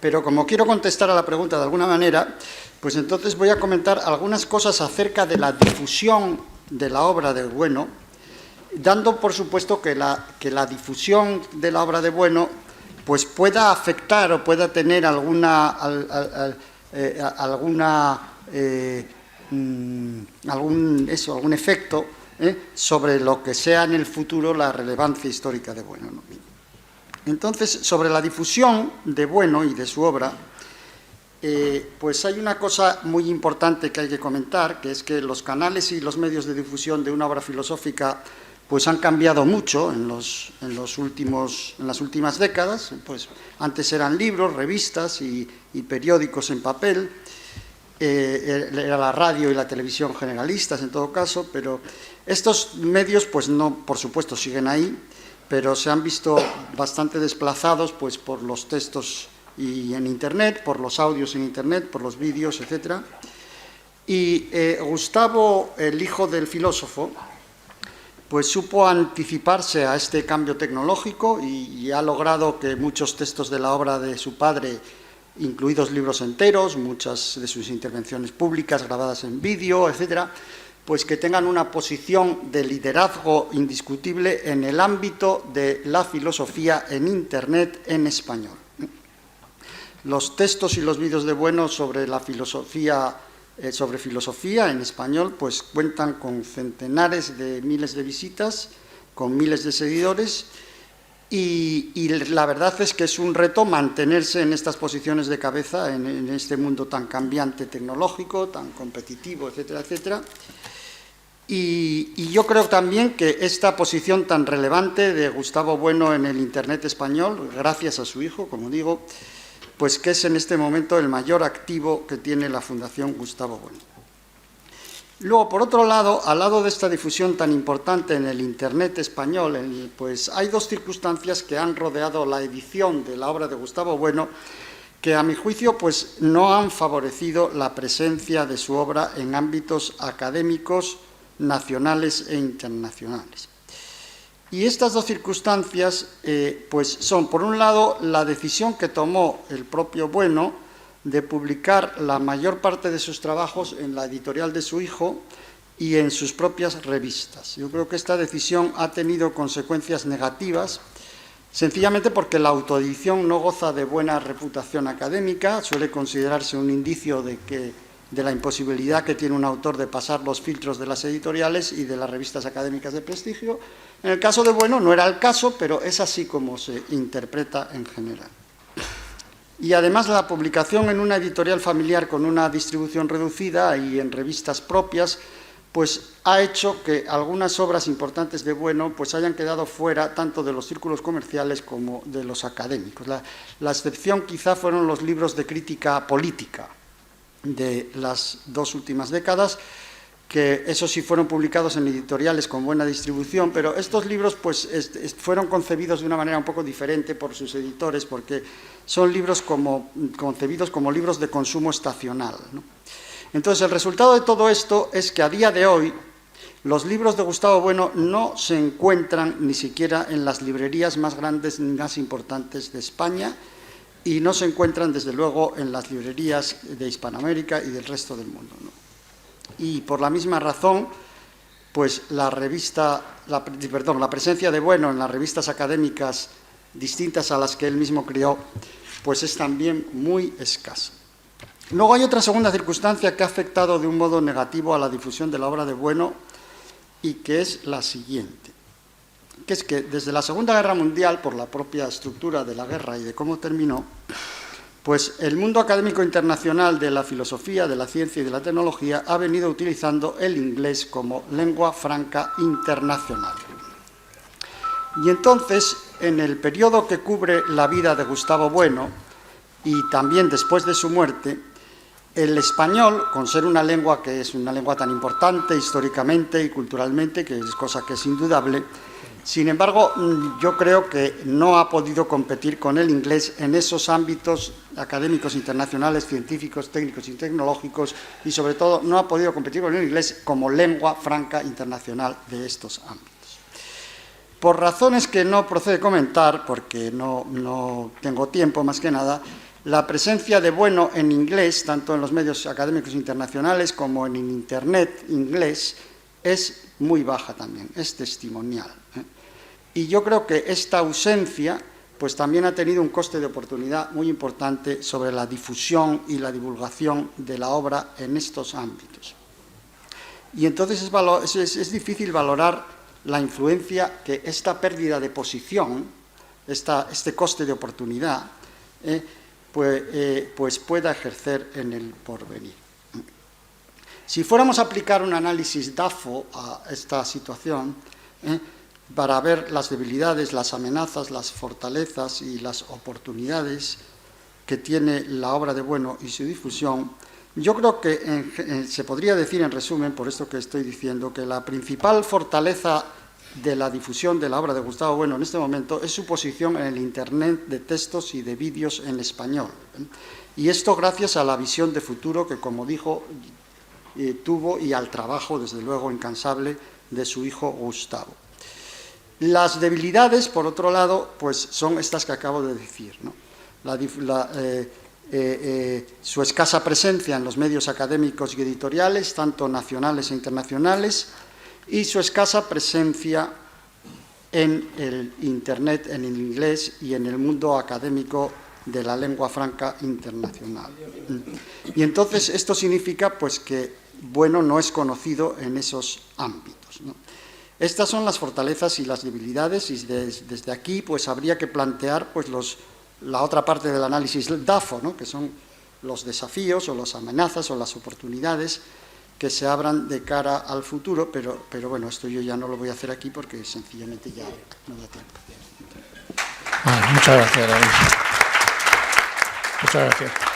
Pero como quiero contestar a la pregunta de alguna manera, pues entonces voy a comentar algunas cosas acerca de la difusión de la obra de Bueno, dando por supuesto que la difusión de la obra de Bueno pues pueda afectar o pueda tener algún efecto sobre lo que sea en el futuro la relevancia histórica de Bueno, ¿no? Entonces, sobre la difusión de Bueno y de su obra, pues hay una cosa muy importante que hay que comentar, que es que los canales y los medios de difusión de una obra filosófica pues han cambiado mucho en las últimas décadas. Pues antes eran libros, revistas y periódicos en papel, era la radio y la televisión generalistas en todo caso, pero estos medios pues no, por supuesto, siguen ahí, pero se han visto bastante desplazados pues por los textos y en Internet, por los audios en Internet, por los vídeos, etc. Y Gustavo, el hijo del filósofo, pues supo anticiparse a este cambio tecnológico y ha logrado que muchos textos de la obra de su padre, incluidos libros enteros, muchas de sus intervenciones públicas grabadas en vídeo, etcétera, pues que tengan una posición de liderazgo indiscutible en el ámbito de la filosofía en Internet en español. Los textos y los vídeos de Bueno sobre la filosofía, en español, pues cuentan con centenares de miles de visitas, con miles de seguidores, y la verdad es que es un reto mantenerse en estas posiciones de cabeza en este mundo tan cambiante tecnológico, tan competitivo, etcétera, etcétera. Y yo creo también que esta posición tan relevante de Gustavo Bueno en el Internet español, gracias a su hijo, como digo, pues que es en este momento el mayor activo que tiene la Fundación Gustavo Bueno. Luego, por otro lado, al lado de esta difusión tan importante en el Internet español, pues hay dos circunstancias que han rodeado la edición de la obra de Gustavo Bueno que, a mi juicio, pues no han favorecido la presencia de su obra en ámbitos académicos nacionales e internacionales. Y estas dos circunstancias pues son, por un lado, la decisión que tomó el propio Bueno de publicar la mayor parte de sus trabajos en la editorial de su hijo y en sus propias revistas. Yo creo que esta decisión ha tenido consecuencias negativas, sencillamente porque la autoedición no goza de buena reputación académica, suele considerarse un indicio de la imposibilidad que tiene un autor de pasar los filtros de las editoriales y de las revistas académicas de prestigio. En el caso de Bueno no era el caso, pero es así como se interpreta en general. Y además la publicación en una editorial familiar con una distribución reducida y en revistas propias, pues ha hecho que algunas obras importantes de Bueno pues hayan quedado fuera tanto de los círculos comerciales como de los académicos. La excepción quizá fueron los libros de crítica política de las dos últimas décadas, que esos sí fueron publicados en editoriales con buena distribución, pero estos libros pues fueron concebidos de una manera un poco diferente por sus editores, porque son libros concebidos como libros de consumo estacional, ¿no? Entonces, el resultado de todo esto es que a día de hoy los libros de Gustavo Bueno no se encuentran ni siquiera en las librerías más grandes ni más importantes de España, y no se encuentran, desde luego, en las librerías de Hispanoamérica y del resto del mundo, ¿no? Y por la misma razón, pues la presencia de Bueno en las revistas académicas distintas a las que él mismo creó, pues es también muy escasa. Luego hay otra segunda circunstancia que ha afectado de un modo negativo a la difusión de la obra de Bueno, y que es la siguiente, que es que desde la Segunda Guerra Mundial, por la propia estructura de la guerra y de cómo terminó, pues el mundo académico internacional de la filosofía, de la ciencia y de la tecnología ha venido utilizando el inglés como lengua franca internacional. Y entonces, en el periodo que cubre la vida de Gustavo Bueno, y también después de su muerte, el español, con ser una lengua que es una lengua tan importante históricamente y culturalmente, que es cosa que es indudable, sin embargo, yo creo que no ha podido competir con el inglés en esos ámbitos académicos internacionales, científicos, técnicos y tecnológicos, y sobre todo no ha podido competir con el inglés como lengua franca internacional de estos ámbitos. Por razones que no procede comentar, porque no tengo tiempo más que nada, La presencia de Bueno en inglés, tanto en los medios académicos internacionales como en el Internet inglés, es muy baja también, es testimonial. Y yo creo que esta ausencia pues también ha tenido un coste de oportunidad muy importante sobre la difusión y la divulgación de la obra en estos ámbitos. Y entonces es difícil valorar la influencia que esta pérdida de posición, este coste de oportunidad, pues pueda ejercer en el porvenir. Si fuéramos a aplicar un análisis DAFO a esta situación, para ver las debilidades, las amenazas, las fortalezas y las oportunidades que tiene la obra de Bueno y su difusión, yo creo que se podría decir en resumen, por esto que estoy diciendo, que la principal fortaleza de la difusión de la obra de Gustavo Bueno en este momento es su posición en el Internet de textos y de vídeos en español. Y esto gracias a la visión de futuro que, como dijo, tuvo, y al trabajo, desde luego, incansable de su hijo Gustavo. Las debilidades, por otro lado, pues son estas que acabo de decir, ¿no? Su escasa presencia en los medios académicos y editoriales, tanto nacionales e internacionales, y su escasa presencia en el Internet, en el inglés y en el mundo académico de la lengua franca internacional. Y entonces esto significa pues que Bueno no es conocido en esos ámbitos, ¿no? Estas son las fortalezas y las debilidades, y desde aquí pues habría que plantear pues la otra parte del análisis DAFO, ¿no? Que son los desafíos o las amenazas o las oportunidades que se abran de cara al futuro, pero bueno, esto yo ya no lo voy a hacer aquí porque sencillamente ya no da tiempo. Muchas gracias, David. Muchas gracias.